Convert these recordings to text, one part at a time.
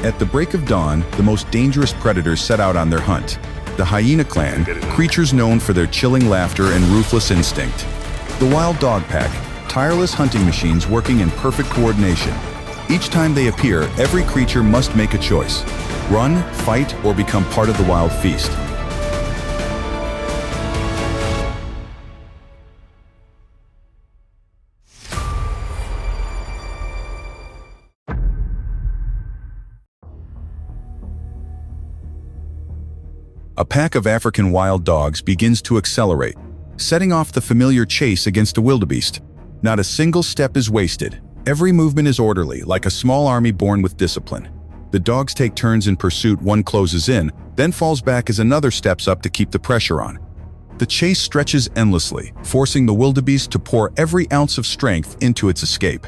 At the break of dawn, the most dangerous predators set out on their hunt. The hyena clan, creatures known for their chilling laughter and ruthless instinct. The wild dog pack, tireless hunting machines working in perfect coordination. Each time they appear, every creature must make a choice: run, fight, or become part of the wild feast. A pack of African wild dogs begins to accelerate, setting off the familiar chase against a wildebeest. Not a single step is wasted. Every movement is orderly, like a small army born with discipline. The dogs take turns in pursuit. One closes in, then falls back as another steps up to keep the pressure on. The chase stretches endlessly, forcing the wildebeest to pour every ounce of strength into its escape.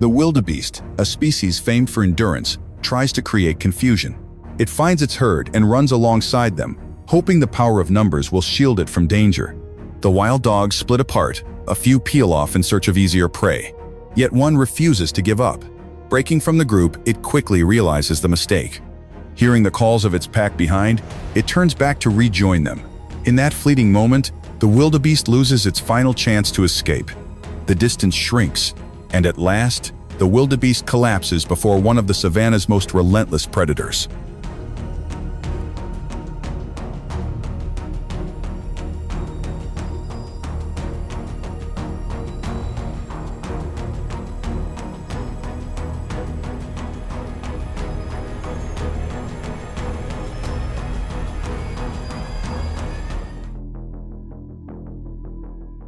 The wildebeest, a species famed for endurance, tries to create confusion. It finds its herd and runs alongside them, hoping the power of numbers will shield it from danger. The wild dogs split apart, a few peel off in search of easier prey. Yet one refuses to give up. Breaking from the group, it quickly realizes the mistake. Hearing the calls of its pack behind, it turns back to rejoin them. In that fleeting moment, the wildebeest loses its final chance to escape. The distance shrinks, and at last, the wildebeest collapses before one of the savanna's most relentless predators.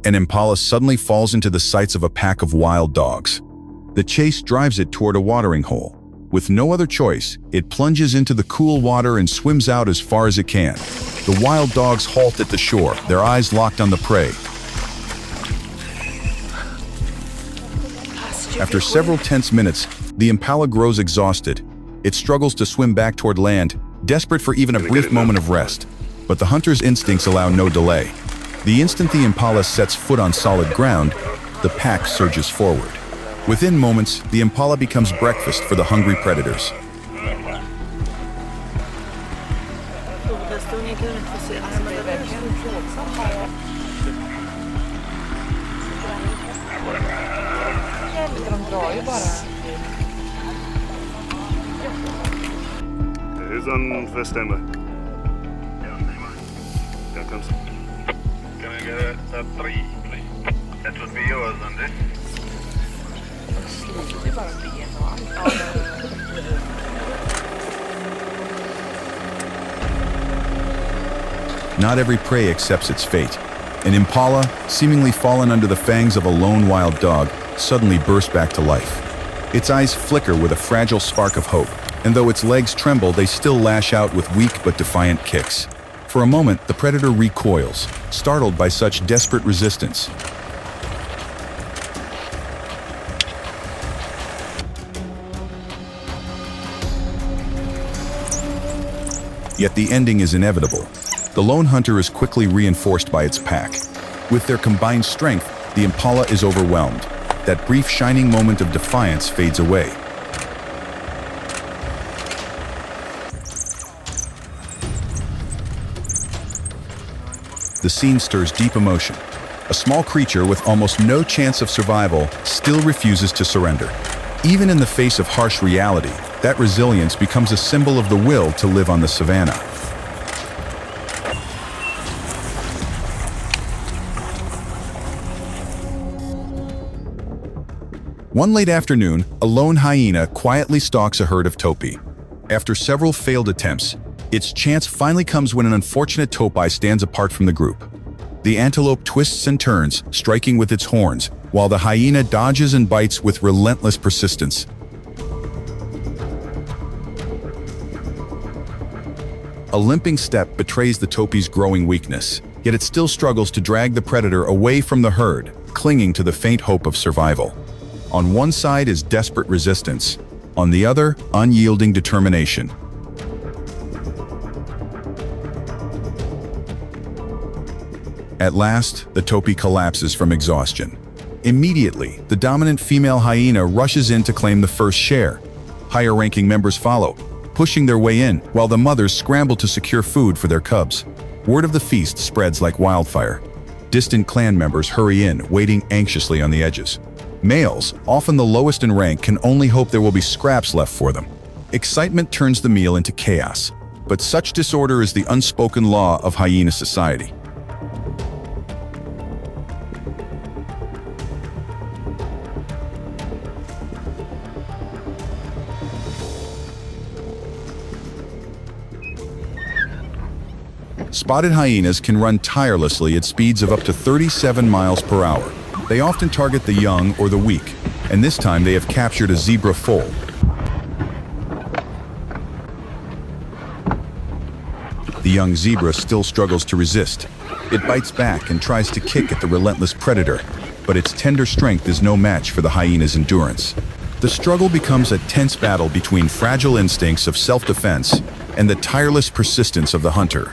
An impala suddenly falls into the sights of a pack of wild dogs. The chase drives it toward a watering hole. With no other choice, it plunges into the cool water and swims out as far as it can. The wild dogs halt at the shore, their eyes locked on the prey. After several tense minutes, the impala grows exhausted. It struggles to swim back toward land, desperate for even a brief moment of rest. But the hunter's instincts allow no delay. The instant the impala sets foot on solid ground, the pack surges forward. Within moments, the impala becomes breakfast for the hungry predators. Who's on first standby? Here comes. Can I get a 3, please? That would be yours on this. Not every prey accepts its fate. An impala, seemingly fallen under the fangs of a lone wild dog, suddenly bursts back to life. Its eyes flicker with a fragile spark of hope, and though its legs tremble, they still lash out with weak but defiant kicks. For a moment, the predator recoils, startled by such desperate resistance. Yet the ending is inevitable. The lone hunter is quickly reinforced by its pack. With their combined strength, the impala is overwhelmed. That brief shining moment of defiance fades away. The scene stirs deep emotion. A small creature with almost no chance of survival still refuses to surrender. Even in the face of harsh reality, that resilience becomes a symbol of the will to live on the savanna. One late afternoon, a lone hyena quietly stalks a herd of topi. After several failed attempts, its chance finally comes when an unfortunate topi stands apart from the group. The antelope twists and turns, striking with its horns, while the hyena dodges and bites with relentless persistence. A limping step betrays the topi's growing weakness, yet it still struggles to drag the predator away from the herd, clinging to the faint hope of survival. On one side is desperate resistance, on the other, unyielding determination. At last, the topi collapses from exhaustion. Immediately, the dominant female hyena rushes in to claim the first share. Higher-ranking members follow, pushing their way in, while the mothers scramble to secure food for their cubs. Word of the feast spreads like wildfire. Distant clan members hurry in, waiting anxiously on the edges. Males, often the lowest in rank, can only hope there will be scraps left for them. Excitement turns the meal into chaos, but such disorder is the unspoken law of hyena society. Spotted hyenas can run tirelessly at speeds of up to 37 miles per hour. They often target the young or the weak, and this time they have captured a zebra foal. The young zebra still struggles to resist. It bites back and tries to kick at the relentless predator, but its tender strength is no match for the hyena's endurance. The struggle becomes a tense battle between fragile instincts of self-defense and the tireless persistence of the hunter.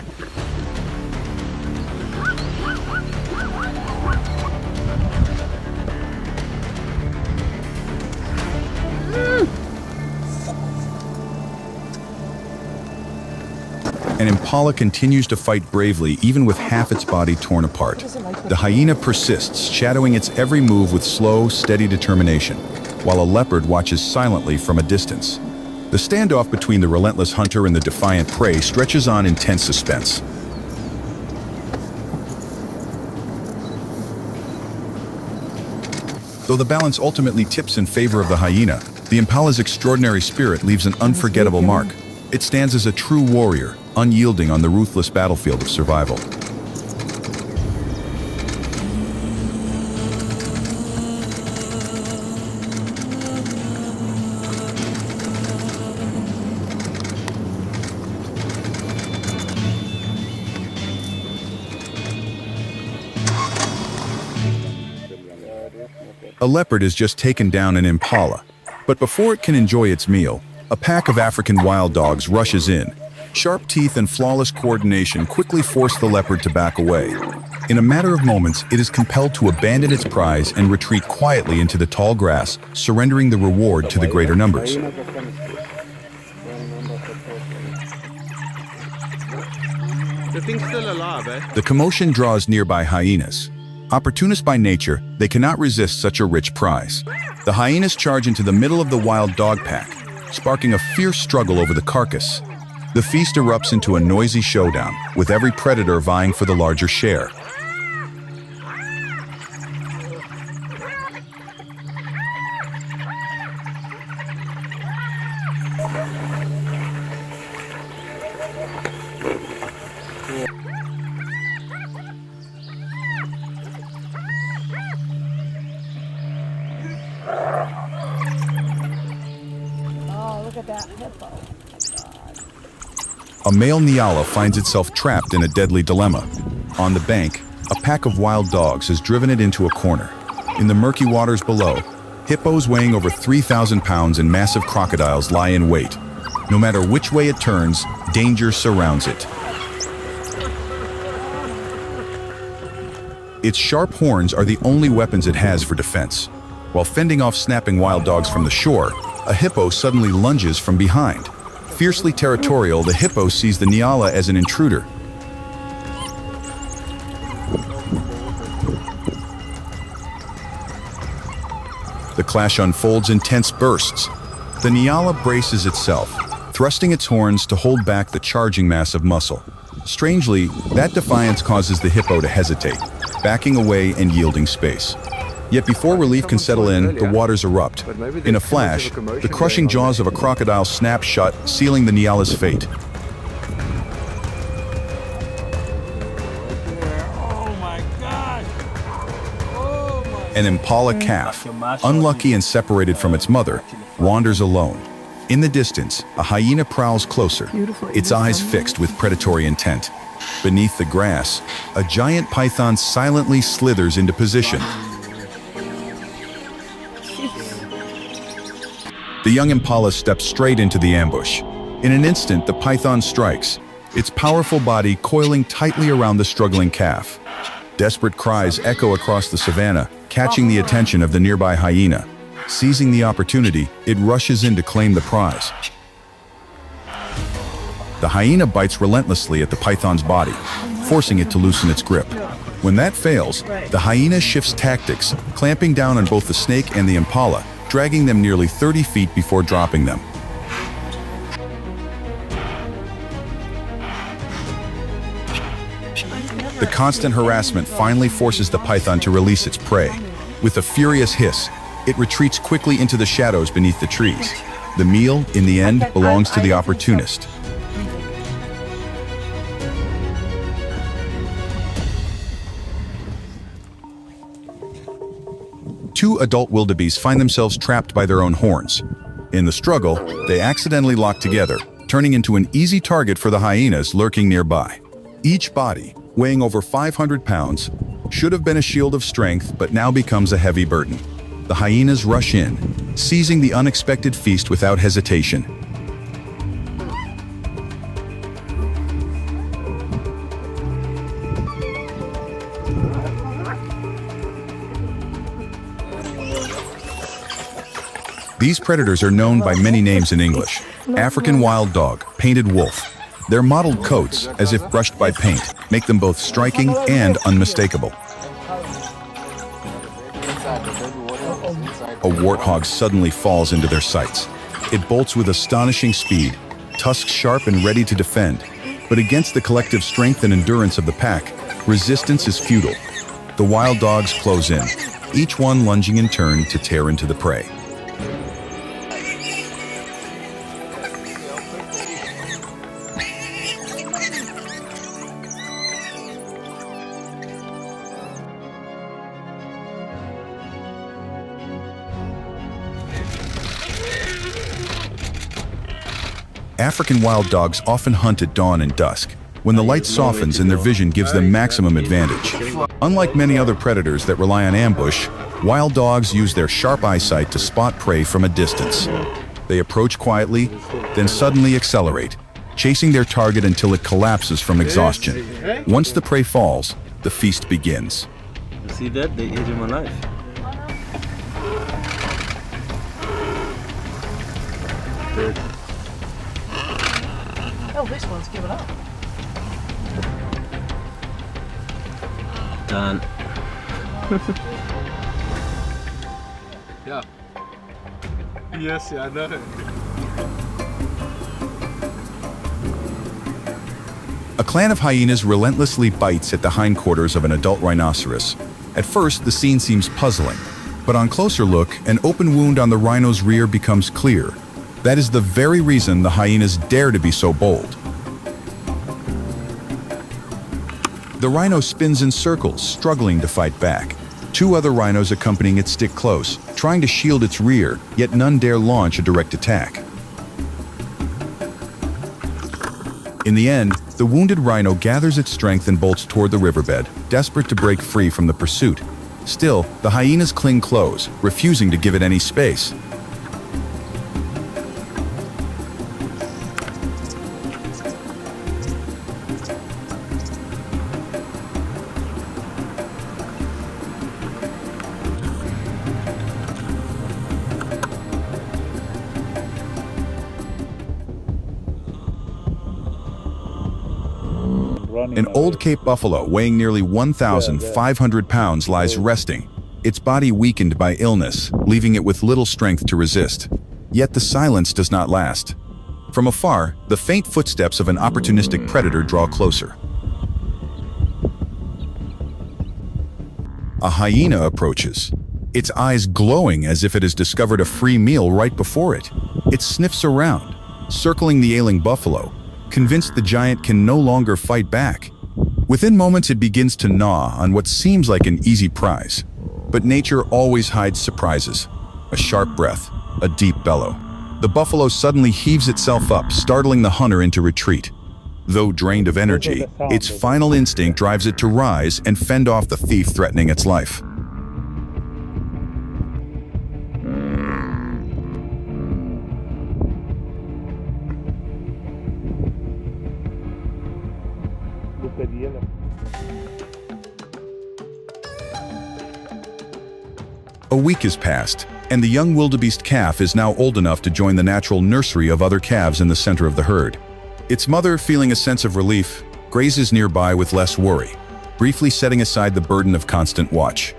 An impala continues to fight bravely even with half its body torn apart. The hyena persists, shadowing its every move with slow, steady determination, while a leopard watches silently from a distance. The standoff between the relentless hunter and the defiant prey stretches on in tense suspense. Though the balance ultimately tips in favor of the hyena, the impala's extraordinary spirit leaves an unforgettable mark. It stands as a true warrior, unyielding on the ruthless battlefield of survival. A leopard has just taken down an impala, but before it can enjoy its meal, a pack of African wild dogs rushes in. Sharp teeth and flawless coordination quickly force the leopard to back away. In a matter of moments, it is compelled to abandon its prize and retreat quietly into the tall grass, surrendering the reward to the greater numbers. The thing's still alive, eh? The commotion draws nearby hyenas. Opportunists by nature, they cannot resist such a rich prize. The hyenas charge into the middle of the wild dog pack, sparking a fierce struggle over the carcass. The feast erupts into a noisy showdown, with every predator vying for the larger share. Oh, look at that hippo. A male Nyala finds itself trapped in a deadly dilemma. On the bank, a pack of wild dogs has driven it into a corner. In the murky waters below, hippos weighing over 3,000 pounds and massive crocodiles lie in wait. No matter which way it turns, danger surrounds it. Its sharp horns are the only weapons it has for defense. While fending off snapping wild dogs from the shore, a hippo suddenly lunges from behind. Fiercely territorial, the hippo sees the Nyala as an intruder. The clash unfolds in tense bursts. The Nyala braces itself, thrusting its horns to hold back the charging mass of muscle. Strangely, that defiance causes the hippo to hesitate, backing away and yielding space. Yet before relief can settle in, the waters erupt. In a flash, the crushing jaws of a crocodile snap shut, sealing the Nyala's fate. Oh my God! Oh my... An impala calf, unlucky and separated from its mother, wanders alone. In the distance, a hyena prowls closer, its eyes fixed with predatory intent. Beneath the grass, a giant python silently slithers into position. The young impala steps straight into the ambush. In an instant, the python strikes, its powerful body coiling tightly around the struggling calf. Desperate cries echo across the savanna, catching the attention of the nearby hyena. Seizing the opportunity, it rushes in to claim the prize. The hyena bites relentlessly at the python's body, forcing it to loosen its grip. When that fails, the hyena shifts tactics, clamping down on both the snake and the impala, dragging them nearly 30 feet before dropping them. The constant harassment finally forces the python to release its prey. With a furious hiss, it retreats quickly into the shadows beneath the trees. The meal, in the end, belongs to the opportunist. Two adult wildebeests find themselves trapped by their own horns. In the struggle, they accidentally lock together, turning into an easy target for the hyenas lurking nearby. Each body, weighing over 500 pounds, should have been a shield of strength, but now becomes a heavy burden. The hyenas rush in, seizing the unexpected feast without hesitation. These predators are known by many names in English. African wild dog, painted wolf. Their mottled coats, as if brushed by paint, make them both striking and unmistakable. A warthog suddenly falls into their sights. It bolts with astonishing speed, tusks sharp and ready to defend. But against the collective strength and endurance of the pack, resistance is futile. The wild dogs close in, each one lunging in turn to tear into the prey. African wild dogs often hunt at dawn and dusk, when the light softens and their vision gives them maximum advantage. Unlike many other predators that rely on ambush, wild dogs use their sharp eyesight to spot prey from a distance. They approach quietly, then suddenly accelerate, chasing their target until it collapses from exhaustion. Once the prey falls, the feast begins. See that? They ate him alive. Oh, this one's given up. Done. Yeah. Yes, yeah, I know. A clan of hyenas relentlessly bites at the hindquarters of an adult rhinoceros. At first, the scene seems puzzling, but on closer look, an open wound on the rhino's rear becomes clear. That is the very reason the hyenas dare to be so bold. The rhino spins in circles, struggling to fight back. Two other rhinos accompanying it stick close, trying to shield its rear, yet none dare launch a direct attack. In the end, the wounded rhino gathers its strength and bolts toward the riverbed, desperate to break free from the pursuit. Still, the hyenas cling close, refusing to give it any space. An old Cape buffalo weighing nearly 1,500 pounds lies resting, its body weakened by illness, leaving it with little strength to resist. Yet the silence does not last. From afar, the faint footsteps of an opportunistic predator draw closer. A hyena approaches, its eyes glowing as if it has discovered a free meal right before it. It sniffs around, circling the ailing buffalo, convinced the giant can no longer fight back. Within moments, it begins to gnaw on what seems like an easy prize. But nature always hides surprises. A sharp breath, a deep bellow. The buffalo suddenly heaves itself up, startling the hunter into retreat. Though drained of energy, its final instinct drives it to rise and fend off the thief threatening its life. A week has passed, and the young wildebeest calf is now old enough to join the natural nursery of other calves in the center of the herd. Its mother, feeling a sense of relief, grazes nearby with less worry, briefly setting aside the burden of constant watch.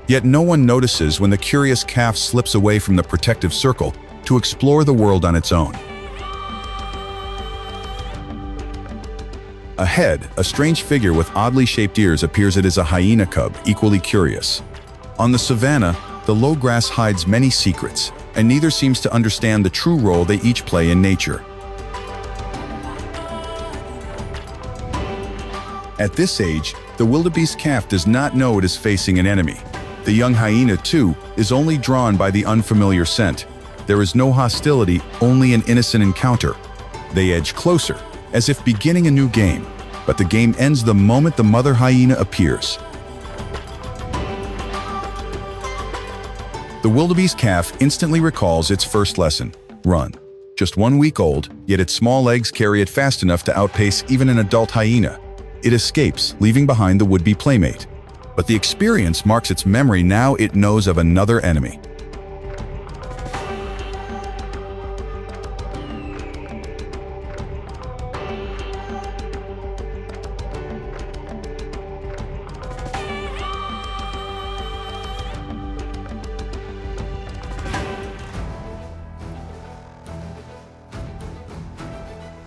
Yet no one notices when the curious calf slips away from the protective circle to explore the world on its own. Ahead, a strange figure with oddly shaped ears appears. It is a hyena cub, equally curious. On the savanna, the low grass hides many secrets, and neither seems to understand the true role they each play in nature. At this age, the wildebeest calf does not know it is facing an enemy. The young hyena, too, is only drawn by the unfamiliar scent. There is no hostility, only an innocent encounter. They edge closer, as if beginning a new game, but the game ends the moment the mother hyena appears. The wildebeest calf instantly recalls its first lesson: run. Just 1 week old, yet its small legs carry it fast enough to outpace even an adult hyena. It escapes, leaving behind the would-be playmate. But the experience marks its memory. Now it knows of another enemy.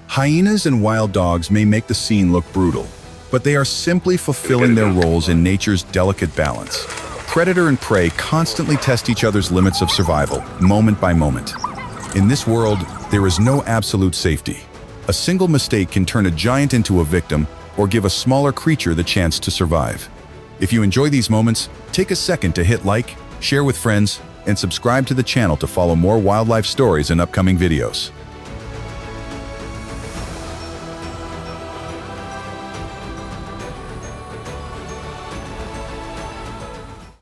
Hyenas and wild dogs may make the scene look brutal, but they are simply fulfilling their roles in nature's delicate balance. Predator and prey constantly test each other's limits of survival, moment by moment. In this world, there is no absolute safety. A single mistake can turn a giant into a victim or give a smaller creature the chance to survive. If you enjoy these moments, take a second to hit like, share with friends, and subscribe to the channel to follow more wildlife stories and upcoming videos.